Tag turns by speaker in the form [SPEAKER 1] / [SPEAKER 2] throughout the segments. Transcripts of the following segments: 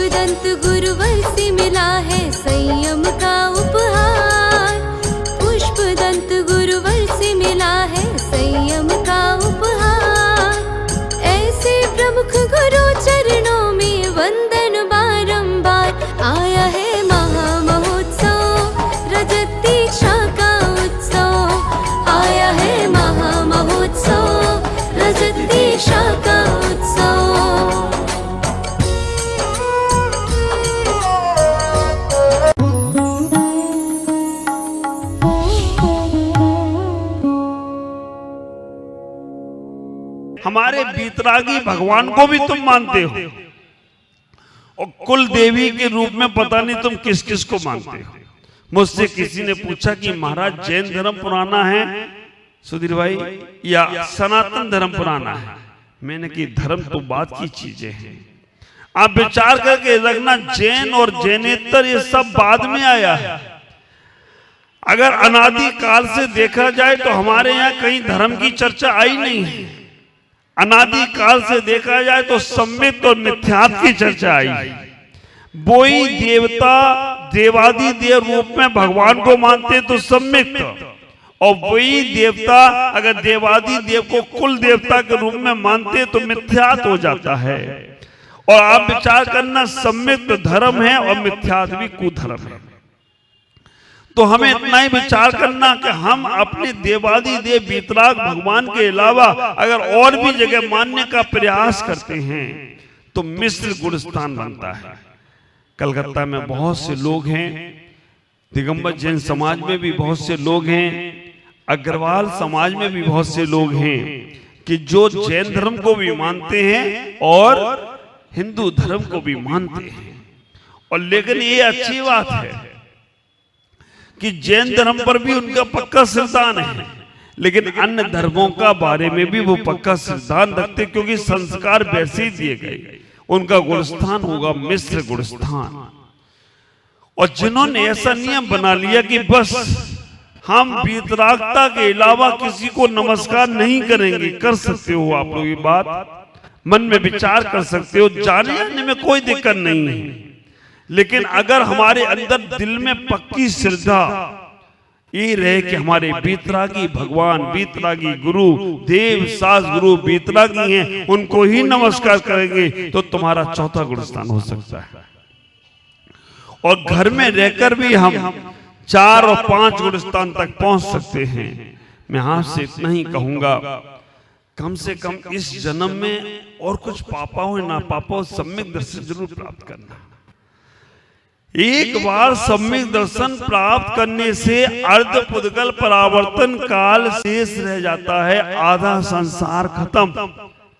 [SPEAKER 1] दंत गुरुवर से मिला है संयम का उपहार। पुष्प दंत गुरुवर से मिला है संयम का उपहार। ऐसे प्रमुख गुरु चरणों में वंदन बारंबार। आया है महामहोत्सव रजत दीक्षा का उत्सव। आया है महामहोत्सव रजत दीक्षा का उत्सव।
[SPEAKER 2] हमारे बीतरागी भगवान को भी तुम मानते हो और कुल देवी के रूप में पता नहीं तुम किस किस को मानते हो। मुझसे किसी ने पूछा कि महाराज जैन धर्म पुराना है सुधीर भाई या सनातन धर्म पुराना है। मैंने कि धर्म तो बात की चीजें हैं, आप विचार करके रखना। जैन और जैनेतर ये सब बाद में आया है। अगर अनादि काल से देखा जाए तो हमारे यहाँ कहीं धर्म की चर्चा आई नहीं है। अनादि काल से देखा जाए तो सम्मित और मिथ्यात्व की चर्चा आई। वही देवता देवादि देव रूप में भगवान को मानते तो सम्मित, और वही देवता अगर देवादि देव को कुल देवता के रूप में मानते तो मिथ्यात्व हो जाता है। और आप विचार करना, सम्मित धर्म है और मिथ्यात्व भी कुधर्म है। तो हमें इतना ही विचार करना कि हम अपने देवादि देव वीतराग भगवान के अलावा अगर और भी जगह मानने का प्रयास करते हैं तो मिस्र गुणस्थान बनता है। कलकत्ता में बहुत से लोग हैं, दिगंबर जैन समाज में भी बहुत से लोग हैं, अग्रवाल समाज में भी बहुत से लोग हैं कि जो जैन धर्म को भी मानते हैं और हिंदू धर्म को भी मानते हैं। और लेकिन ये अच्छी बात है कि जैन धर्म पर भी उनका पक्का सिद्धांत है, लेकिन अन्य धर्मों का बारे में भी वो पक्का सिद्धांत रखते, क्योंकि संस्कार वैसे ही दिए गए। उनका गुणस्थान होगा मिस्र गुणस्थान। और जिन्होंने ऐसा नियम बना लिया कि बस हम वीतरागता के अलावा किसी को नमस्कार नहीं करेंगे, कर सकते हो आप लोग, ये बात मन में विचार कर सकते हो, जाने आने में कोई दिक्कत नहीं है। लेकिन अगर हमारे अंदर दिल में पक्की श्रद्धा ये रहे कि हमारे वीतरागी भगवान, वीतरागी गुरु, देव सास गुरु वीतरागी हैं, उनको ही नमस्कार करेंगे, तो तुम्हारा चौथा गुणस्थान हो सकता है। और घर में रहकर भी हम 4 और 5 गुणस्थान तक पहुंच सकते हैं। मैं आपसे इतना ही कहूंगा, कम से कम इस जन्म में और कुछ पापा हो ना पापा हो, सम्यक दर्शन जरूर प्राप्त करना। एक बार सम्यक दर्शन प्राप्त करने से अर्ध पुद्गल परावर्तन काल शेष रह जाता है। आधा संसार खत्म,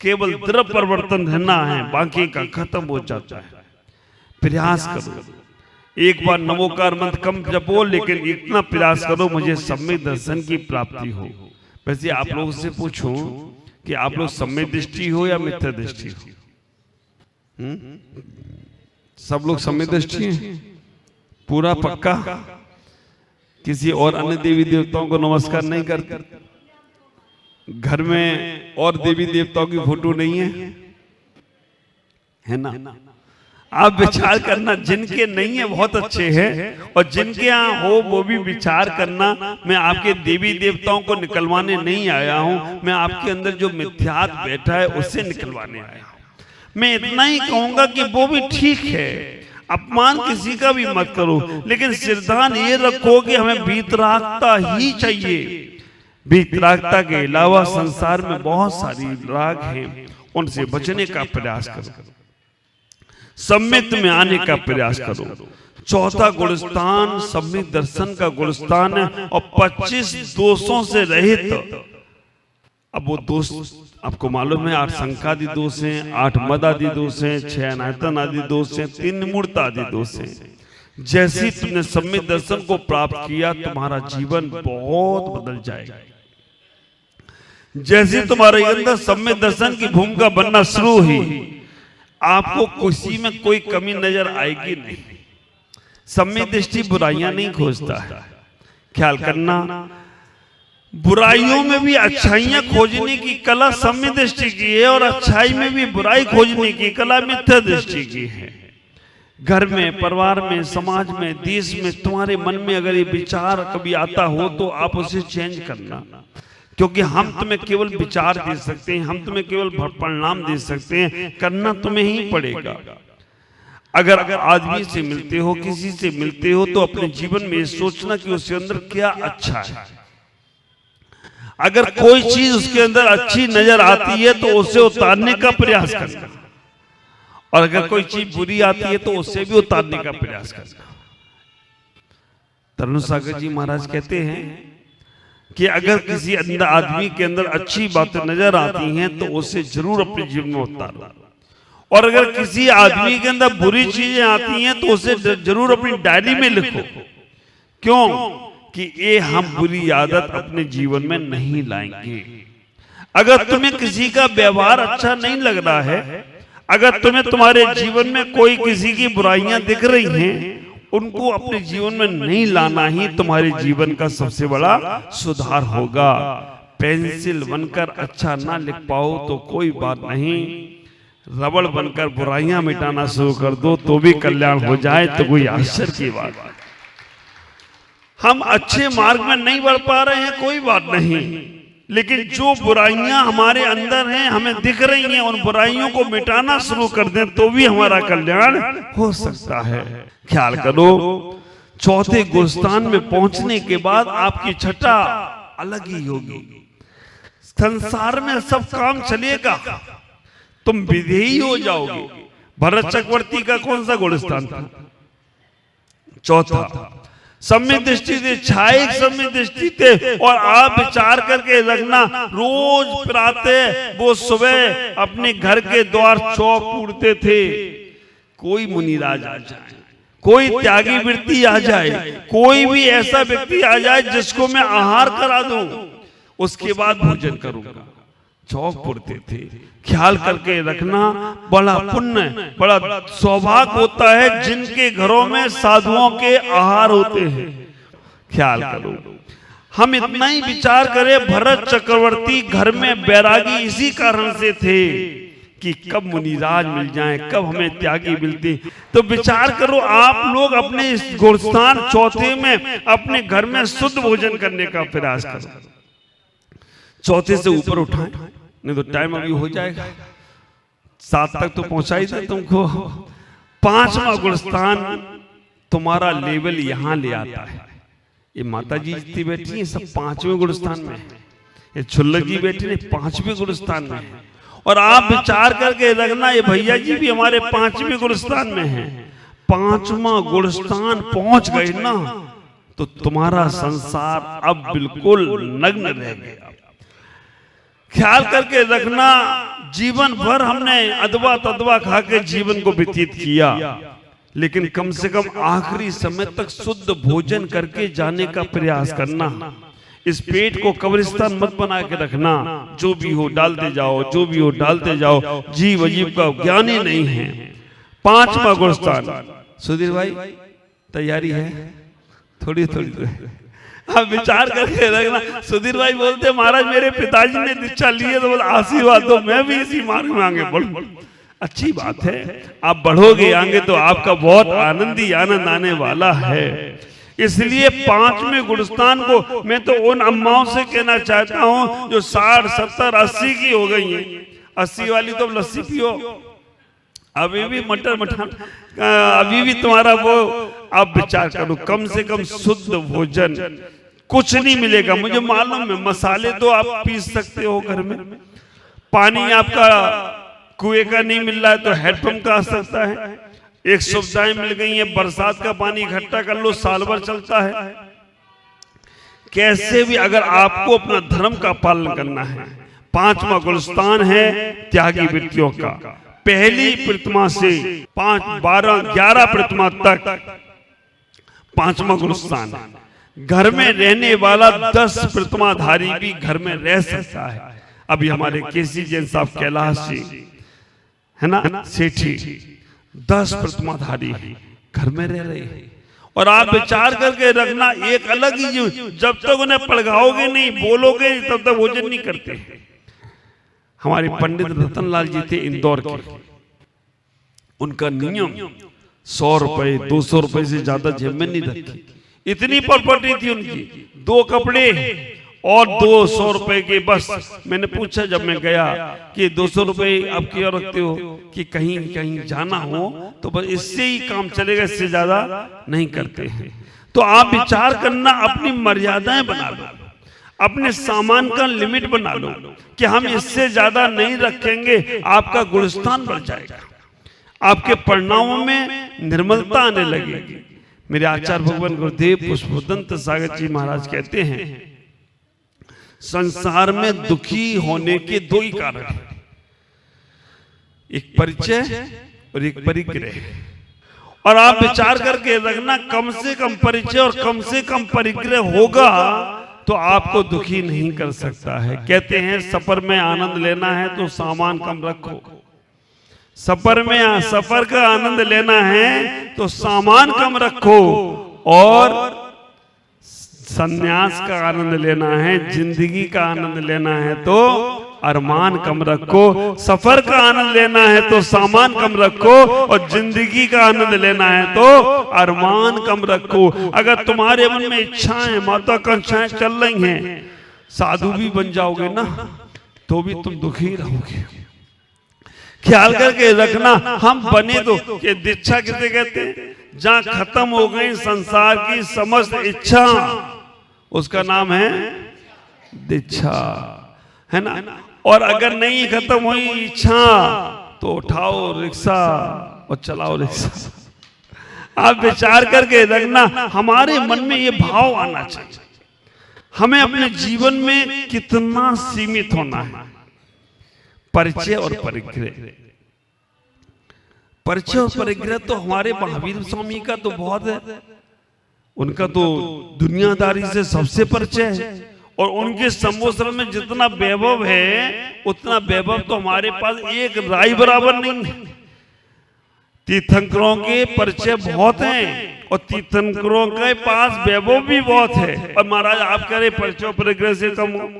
[SPEAKER 2] केवल द्रव परिवर्तन रहना है, बाकी का खत्म हो जाता है। प्रयास करो, एक बार नमोकार मंत्र कम जपो, लेकिन इतना प्रयास करो मुझे सम्यक दर्शन की प्राप्ति हो। वैसे आप लोगों से पूछूं कि आप लोग सम्यक दृष्टि हो या मिथ्या दृष्टि हो? सब लोग सम्यक दृष्टि हैं पूरा पक्का? किसी और अन्य देवी देवताओं को नमस्कार नहीं करते? घर में और देवी देवताओं की फोटो नहीं है ना? आप विचार करना, जिनके नहीं है बहुत अच्छे हैं, और जिनके यहाँ हो वो भी विचार करना। मैं आपके देवी देवताओं को निकलवाने नहीं आया हूं, मैं आपके अंदर जो मिथ्यात्व बैठा है उससे निकलवाने आया हूं। मैं इतना ही कहूंगा कि वो भी ठीक है, अपमान किसी का भी मत करो, लेकिन सिद्धांत ये रखो कि हमें वीतरागता ही चाहिए। वीतरागता के अलावा संसार में बहुत सारी राग हैं, उनसे बचने का प्रयास करो, सम्मित में आने का प्रयास करो। चौथा गुणस्थान सम्मित दर्शन का गुणस्थान है, और 25 दोषों से रहित। अब वो दोष आपको मालूम है, 8 संख्यादि दोष हैं, 8 मद आदि दोष हैं, 6 अनायतन आदि दोष हैं, 3 मूर्त आदि दोष हैं। जैसी तुमने सम्मित दर्शन को प्राप्त किया, तुम्हारा जीवन बहुत बदल जाएगा। जैसे तुम्हारे अंदर सम्मित दर्शन की भूमिका बनना शुरू हुई, आपको किसी में कोई कमी नजर आएगी नहीं। सम्यक दृष्टि बुराइयां नहीं खोजता है, ख्याल करना। बुराइयों में भी अच्छाइयां खोजने की कला सम्यक दृष्टि की है, और अच्छाई में भी बुराई खोजने की कला मिथ्या दृष्टि की है। घर में, परिवार में, समाज में, देश में तुम्हारे मन में अगर ये विचार कभी आता हो तो आप उसे चेंज करना, क्योंकि हम तुम्हें केवल विचार दे सकते हैं, हम तुम्हें केवल परिणाम दे सकते हैं, करना तुम्हें ही पड़ेगा। अगर आदमी से मिलते हो, किसी से मिलते हो, तो अपने जीवन में सोचना कि उसके अंदर क्या अच्छा है। अगर कोई चीज उसके अंदर अच्छी नजर आती है तो उसे उतारने का प्रयास करना, और अगर कोई चीज बुरी आती है तो उसे भी उतारने का प्रयास करना। तरुण सागर जी महाराज कहते हैं कि अगर किसी अंदर आदमी के अंदर अच्छी बातें नजर आती हैं तो उसे जरूर अपने जीवन में उतारो, और अगर किसी आदमी के अंदर बुरी चीजें आती हैं तो उसे जरूर अपनी डायरी में लिखो। क्यों? कि ये हम बुरी आदत अपने जीवन में नहीं लाएंगे। अगर तुम्हें किसी का व्यवहार अच्छा नहीं लग रहा है, अगर तुम्हें तुम्हारे जीवन में कोई किसी की बुराइयां दिख रही हैं, उनको अपने जीवन में नहीं लाना ही तुम्हारे जीवन का सबसे बड़ा सुधार होगा। पेंसिल बनकर अच्छा ना लिख पाओ तो कोई बात नहीं, रबड़ बनकर बुराइयां मिटाना शुरू कर दो तो भी कल्याण हो जाए तो कोई आश्चर्य की बात नहीं। हम अच्छे मार्ग में नहीं बढ़ पा रहे हैं, कोई बात नहीं, लेकिन जो बुराइयां हमारे अंदर हैं, हमें दिख रही हैं, उन बुराइयों को मिटाना शुरू कर दें तो भी हमारा कल्याण हो सकता है। ख्याल करो, चौथे गुलस्तान में पहुंचने के बाद आपकी छटा अलग ही होगी। संसार में सब काम चलेगा, तुम विधेयी हो जाओगे। भरत चक्रवर्ती का कौन सा गुलस्तान था? चौथा। सम्यक दृष्टि थे, छायिक सम्यक दृष्टि थे, और आप विचार करके रखना, रोज प्रातः वो सुबह अपने घर के द्वार चौक पूरते थे। कोई मुनिराज आ जाए, कोई त्यागी वृत्ति आ जाए, कोई भी ऐसा व्यक्ति आ जाए जिसको मैं आहार करा दूं, उसके बाद भोजन करूंगा, चौक पुरते थे। ख्याल करके रखना, बड़ा पुण्य, बड़ा सौभाग्य होता है जिनके घरों में साधुओं के आहार होते हैं। ख्याल करो, हम इतना ही विचार करें, भरत चक्रवर्ती घर में बैरागी इसी कारण से थे कि कब मुनिराज मिल जाएं, कब हमें त्यागी मिलते। तो विचार करो, आप लोग अपने इस गुलस्तान चौथे में अपने घर में शुद्ध भोजन करने का प्रयास करो। चौथे से ऊपर उठाएं, नहीं तो टाइम अभी हो जाएगा, 7 तक तो पहुंचा ही था तुमको। 5वां गुलस्तान तुम्हारा लेवल यहां ले आता है। ये माता जी जितनी बैठी हैं सब 5वें गुलस्तान में है, ये छुल्लक जी बैठे हैं 5वें गुलस्तान में है, और आप विचार करके रखना ये भैया जी भी हमारे 5वें गुलस्तान में है। 5वां गुलस्तान पहुंच गए ना तो तुम्हारा संसार अब बिल्कुल नग्न रह गया। ख्याल करके रखना, जीवन भर हमने अदवा तदवा खा के जीवन को व्यतीत किया, लेकिन कम से कम आखिरी समय तक शुद्ध भोजन करके जाने का प्रयास करना। इस पेट को कब्रिस्तान मत बना के रखना, जो भी हो डालते जाओ, जो भी हो डालते जाओ, जीव अजीब का ज्ञान ही नहीं है। 5वां गुलस्तान। सुधीर भाई तैयारी है? थोड़ी थोड़ी अब विचार करके रखना। सुधीर भाई बोलते महाराज मेरे पिताजी ने दीक्षा ली है तो बोला आशीर्वाद दो, मैं भी इसी मार्ग में आगे बढ़ूं। अच्छी बात है, आप बढ़ोगे आगे तो आपका बहुत आनंद ही आनंद आने वाला है। इसलिए 5वें गुलस्तान को मैं तो उन अम्माओं से कहना चाहता हूं जो 60, 70, 80 की हो गई हैं। 80 वाली तो लस्सी पियो, अभी भी मटर मठान, अभी भी तुम्हारा वो, आप विचार करो कम से कम शुद्ध भोजन। कुछ नहीं मिलेगा मुझे मालूम है, मसाले तो आप पीस सकते हो घर में, पानी आपका कुएं का नहीं मिल रहा है तो हैंडपंप का आ सकता है। एक सुविधाएं मिल गई है, बरसात का पानी इकट्ठा कर लो, साल भर चलता है। कैसे भी अगर आपको अपना धर्म का पालन करना है, 5वां गुलस्तान है त्यागी वृत्तियों का। पहली प्रतिमा से 5, 12, 11 प्रतिमा तक 5वां गुलस्तान। घर में रहने वाला 10 प्रतिमाधारी भी घर में रह सकता है। अभी हमारे केसी जैन साहब कैलाश जी है ना, सेठी 10 प्रतिमाधारी घर में रह रहे हैं। और आप विचार करके रखना, एक अलग ही जब तक उन्हें पढ़ाओगे नहीं, बोलोगे नहीं, तब तक भोजन नहीं करते। हमारे पंडित रतनलाल जी थे इंदौर के, उनका नियम 100 रुपए 200 रुपए से ज्यादा जेब में नहीं रखी। इतनी प्रॉपर्टी थी उनकी, 2 कपड़े और 200 रुपए के बस। मैंने पूछा जब मैं गया कि 200 रुपए आप क्यों रखते हो, कि कहीं कहीं जाना हो तो बस इससे ही काम चलेगा, इससे ज्यादा नहीं करते हैं। तो आप विचार करना, अपनी मर्यादाएं बना लो, अपने सामान का लिमिट बना लो कि हम इससे ज्यादा नहीं रखेंगे। आपका गुणस्थान बढ़ जाएगा, आपके परिणामों में निर्मलता आने लगेगी। मेरे आचार्य भगवान गुरुदेव पुष्पोदंत सागर जी महाराज कहते हैं, संसार में दुखी होने के 2 ही कारण हैं, एक परिचय और एक परिग्रह। और आप विचार करके रखना, कम से कम परिचय और कम से कम परिग्रह होगा तो आपको दुखी नहीं कर सकता है। कहते हैं सफर में आनंद लेना है तो सामान कम रखो, सफर का आनंद लेना है तो सामान कम रखो, और सन्यास का आनंद लेना है, जिंदगी का आनंद लेना है तो अरमान कम रखो। सफर का आनंद लेना है तो सामान कम रखो, और जिंदगी का आनंद लेना है तो अरमान कम रखो। अगर तुम्हारे मन में इच्छाएं, महत्वाकांक्षाएं चल रही हैं, साधु भी बन जाओगे ना तो भी तुम दुखी रहोगे। ख्याल करके रखना, हम बने तो कि दीक्षा किसे कहते हैं, जहां खत्म हो गई संसार की समस्त इच्छा, उसका नाम है दीक्षा, है ना। और अगर नहीं खत्म हुई इच्छा तो उठाओ रिक्शा और चलाओ रिक्शा। आप विचार करके रखना, हमारे मन में ये भाव आना चाहिए, हमें अपने जीवन में कितना सीमित होना है। परिचय और परिग्रह, परिचय और परिग्रह तो हमारे महावीर स्वामी का तो बहुत है, उनका तो दुनियादारी से सबसे परिचय है, और उनके संबोधन में जितना वैभव है उतना वैभव तो हमारे पास एक राई बराबर नहीं है। तीर्थंकरों के परिचय बहुत हैं और तीर्थंकरों के पास वैभव भी बहुत है, और महाराज आप कह रहे परिचय परिग्रह से कम हो।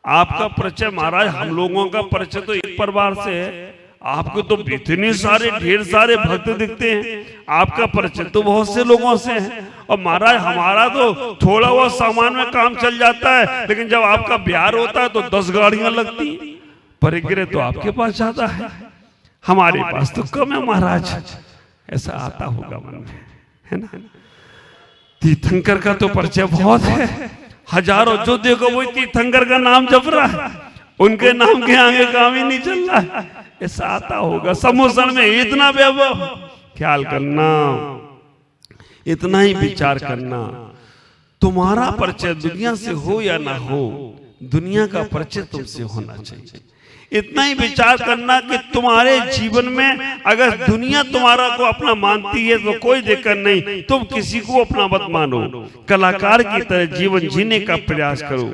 [SPEAKER 2] आपका परिचय महाराज, हम लोगों का परिचय तो एक परिवार से है, आपको तो इतने सारे ढेर सारे भक्त दिखते हैं, आपका परिचय तो बहुत से लोगों से है। और महाराज हमारा तो थोड़ा बहुत सामान में काम चल जाता है, लेकिन जब आपका बिहार होता है तो 10 गाड़ियां लगती हैं। परिग्रह तो आपके पास ज्यादा है, हमारे पास तो कम है महाराज। ऐसा आता होगा मन में, है ना। तीर्थंकर का तो परिचय बहुत है, हजारों जो देखो वही तीर्थंकर का नाम जप रहा है, उनके नाम के आगे काम ही नहीं चल रहा है। ऐसा आता होगा समोसन में इतना वैभव। ख्याल करना, इतना ही विचार करना, तुम्हारा परिचय दुनिया से हो या ना हो, दुनिया का परिचय तुमसे होना चाहिए। इतना ही विचार करना कि तुम्हारे जीवन में अगर दुनिया तुम्हारा को अपना मानती है तो कोई दिक्कत नहीं, तुम किसी को अपना मत मानो। कलाकार की तरह जीवन जीने का प्रयास करो,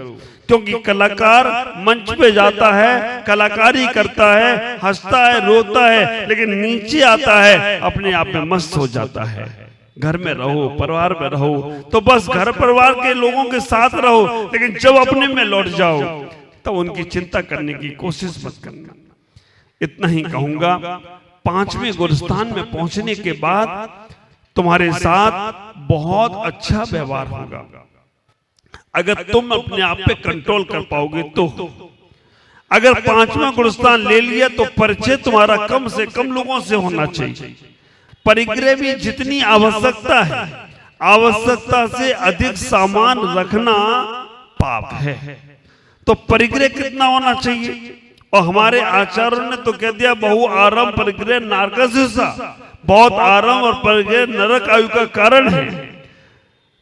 [SPEAKER 2] क्योंकि कलाकार मंच पे जाता है, कलाकारी करता है, हंसता है, रोता है, लेकिन नीचे आता है अपने आप में मस्त हो जाता है। घर में रहो, परिवार में रहो तो बस घर परिवार के लोगों के साथ रहो, लेकिन जब अपने में लौट जाओ तब उनकी चिंता करने की कोशिश मत करना। इतना ही कहूंगा। 5वें गुरुस्थान में पहुंचने के बाद तुम्हारे साथ बहुत अच्छा व्यवहार होगा अगर तुम अपने आप पे कंट्रोल कर पाओगे तो। अगर 5वां गुरुस्थान ले लिया तो परिचय तुम्हारा कम से कम लोगों से होना चाहिए। परिग्रह भी जितनी आवश्यकता है, आवश्यकता से अधिक सामान रखना पाप है, तो परिग्रह कितना होना चाहिए। और हमारे आचार्यों ने तो कह दिया, बहु आराम परिग्रह नारकस्यसा, बहुत आराम और परिग्रह नरक आयु का कारण है।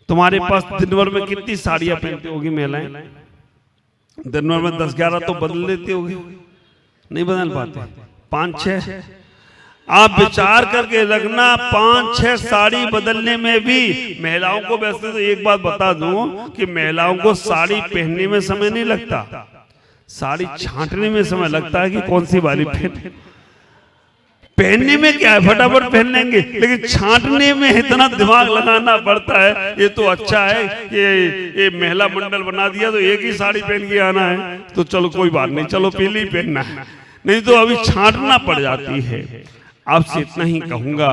[SPEAKER 2] तुम्हारे पास दिन भर में कितनी साड़ियां पहनती होगी महिलाएं? दिन भर में 10-11 तो बदल लेती होगी, नहीं बदल पाते, 5-6। आप विचार करके रखना, 5-6 साड़ी बदलने में भी महिलाओं को, वैसे तो एक बात बता दूं कि महिलाओं को साड़ी पहनने में समय नहीं लगता, साड़ी छांटने में समय लगता है कि कौन सी वाली पहनने में क्या है, फटाफट पहन लेंगे, लेकिन छांटने में इतना दिमाग लगाना पड़ता है। ये तो अच्छा है ये महिला मंडल बना दिया तो एक ही साड़ी पहन के आना है, तो चलो कोई बात नहीं, चलो पीली पहनना है, नहीं तो अभी छांटना पड़ जाती है। आपसे इतना ही कहूंगा,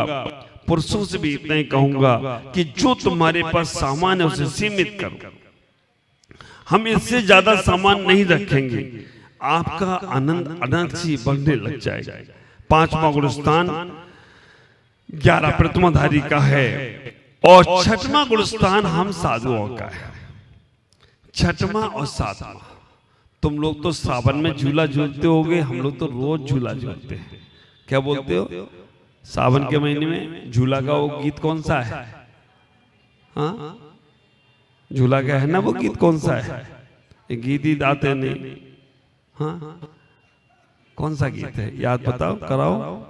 [SPEAKER 2] पुरुषों से भी इतना ही कहूंगा कि जो तुम्हारे पास सामान है उसे सीमित करो। हम इससे ज्यादा सामान नहीं रखेंगे, आपका आनंद अनंत ही बढ़ने लग जाएगा। 5वां गुणस्थान 11 प्रतिमाधारी का है और 6वां गुणस्थान हम साधुओं का है। 6वां और 7वां, तुम लोग तो सावन में झूला झूलते होगे, हम लोग तो रोज झूला झूलते हैं। क्या बोलते हो? सावन के महीने में झूला का वो गीत कौन सा है? हाँ, झूला का है ना वो गीत, कौन सा है? ये गीत ही आते नहीं। हाँ, कौन सा गीत है? याद बताओ, कराओ।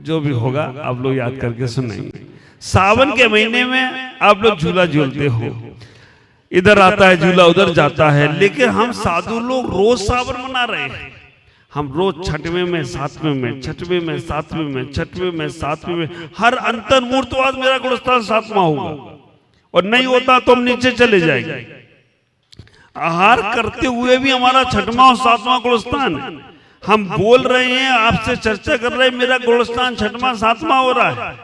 [SPEAKER 2] जो भी होगा आप लोग याद करके सुनाएंगे। सावन के महीने में आप लोग झूला झूलते हो, इधर आता है झूला, उधर जाता है, लेकिन हम साधु लोग रोज सावन मना रहे हैं। हम रोज 6वें में, 7वें में, 6वें में, 7वें में, 6वें में, 7वें में, हर अंतर मुहूर्तवाद मेरा गुणस्थान 7वां होगा, और नहीं होता तो हम नीचे चले जाएंगे। आहार करते हुए भी हमारा 6वां और 7वां गुणस्थान है। हम बोल रहे हैं, आपसे चर्चा कर रहे हैं, मेरा गुणस्थान 6वां 7वां हो रहा है।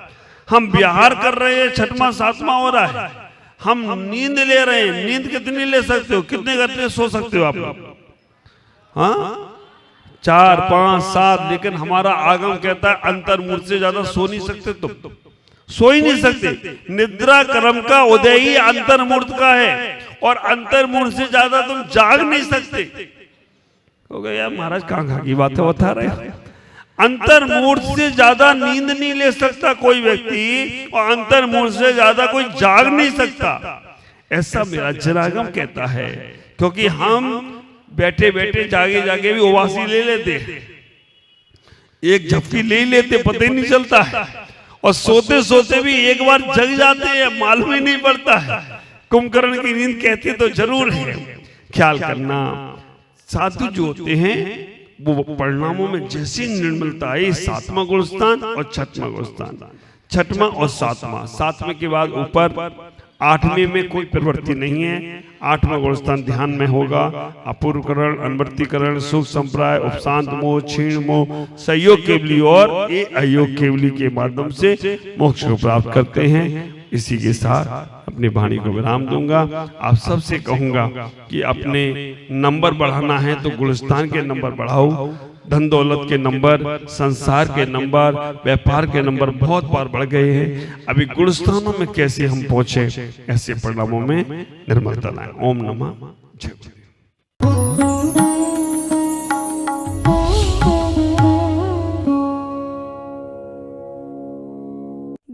[SPEAKER 2] हम विहार कर रहे हैं, 6वां 7वां हो रहा है। हम नींद ले रहे हैं, नींद कितनी ले सकते हो? कितने घंटे सो सकते हो आप लोग? हाँ, 4, 5, 7, लेकिन हमारा आगम कहता है अंतर्मुहूर्त से ज्यादा सो नहीं सकते। तुम सो ही नहीं सकते। निद्रा कर्म का उदय ही अंतर्मुहूर्त का है, और अंतर्मुहूर्त से ज्यादा तुम जाग नहीं सकते। हो गया यार महाराज, कहाँ की बातें बता रहे हैं? अंतर्मुहूर्त से ज्यादा नींद नहीं ले सकता कोई व्यक्ति, और अंतर्मुहूर्त से ज्यादा कोई जाग नहीं सकता, ऐसा मेरा चिरागम कहता है। क्योंकि हम बैठे बैठे जागे जागे भी उवासी ले लेते, एक झपकी ले लेते, पता ही नहीं चलता है, और सोते सोते भी एक बार जग जाते हैं, मालूम ही नहीं पड़ता है। कुंभकर्ण की नींद कहती तो जरूर है। ख्याल करना, साधु जो होते हैं वो परिणामों में जैसी निर्मलता है, 7वां गुणस्थान और 6वां गुणस्थान, 6वां और 7वां, 7वें के बाद ऊपर 8वें में कोई प्रवृत्ति नहीं है। 8वां गुणस्थान ध्यान में होगा। अपूर्वकरण, अनुवर्तीकरण, सुख संप्राय, उपशांत मोह, क्षीण मोह, सहयोग केवली और अयोग केवली के माध्यम से मोक्ष को प्राप्त करते हैं। इसी के साथ अपनी वाणी को विराम दूंगा। आप सबसे कहूंगा कि अपने नंबर बढ़ाना है तो गुणस्थान के नंबर बढ़ाओ, धन दौलत के नंबर, संसार के नंबर, व्यापार के नंबर बहुत बार बढ़ गए हैं। अभी गुणस्थानों में कैसे हम पहुंचे, ऐसे परिणामों में निर्मलता लाए। ओम नमः जय गुरु।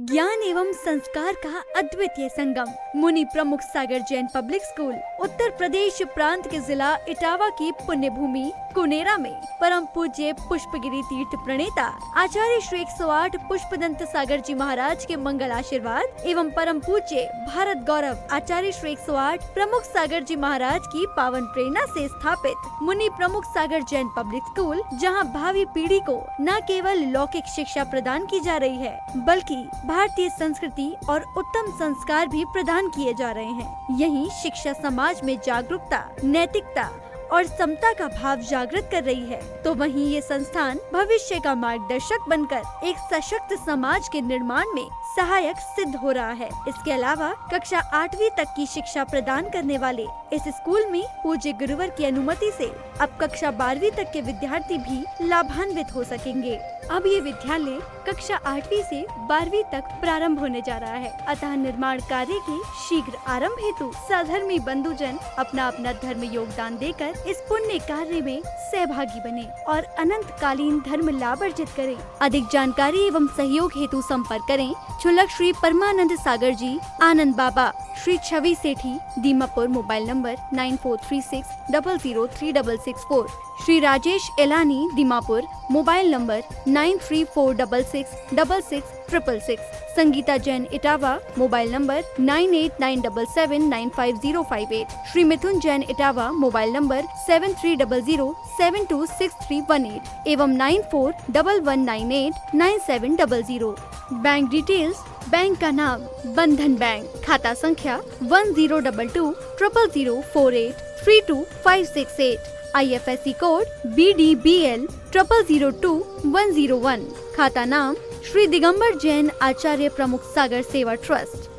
[SPEAKER 3] ज्ञान एवं संस्कार का अद्वितीय संगम, मुनि प्रमुख सागर जैन पब्लिक स्कूल उत्तर प्रदेश प्रांत के जिला इटावा की पुण्य भूमि कुनेरा में परम पूज्य पुष्पगिरी तीर्थ प्रणेता आचार्य श्री 108 पुष्पदंत सागर जी महाराज के मंगल आशीर्वाद एवं परम पूज्य भारत गौरव आचार्य श्री 108 प्रमुख सागर जी महाराज की पावन प्रेरणा से स्थापित मुनि प्रमुख सागर जैन पब्लिक स्कूल, जहां भावी पीढ़ी को न केवल लौकिक शिक्षा प्रदान की जा रही है, बल्कि भारतीय संस्कृति और उत्तम संस्कार भी प्रदान किए जा रहे हैं। यही शिक्षा समाज में जागरूकता, नैतिकता और समता का भाव जागृत कर रही है, तो वहीं ये संस्थान भविष्य का मार्गदर्शक बनकर एक सशक्त समाज के निर्माण में सहायक सिद्ध हो रहा है। इसके अलावा कक्षा 8वीं तक की शिक्षा प्रदान करने वाले इस स्कूल में पूज्य गुरुवर की अनुमति से अब कक्षा 12वीं तक के विद्यार्थी भी लाभान्वित हो सकेंगे। अब ये विद्यालय कक्षा 8वीं से 12वीं तक प्रारंभ होने जा रहा है, अतः निर्माण कार्य के शीघ्र आरंभ हेतु सधर्मी बंधुजन अपना अपना धर्म योगदान देकर इस पुण्य कार्य में सहभागी बने और अनंत कालीन धर्म लाभ अर्जित करें। अधिक जानकारी एवं सहयोग हेतु संपर्क करें छुलक Shri Parmanand Sagar ji, Anand Baba, Shri Chhavi Sethi, Dimapur, mobile number 9436003664, Shri Rajesh Elani, Dimapur, mobile number 9346666666, Sangeeta Jain, Etawah, mobile number 9897795058, Shri Mithun Jain, Etawah, mobile number 7300726318 एवं 9411989700। बैंक डिटेल्स, बैंक का नाम बंधन बैंक, खाता संख्या 10220004832568, IFSC कोड BDBL 002101। खाता नाम श्री दिगंबर जैन आचार्य प्रमुख सागर सेवा ट्रस्ट।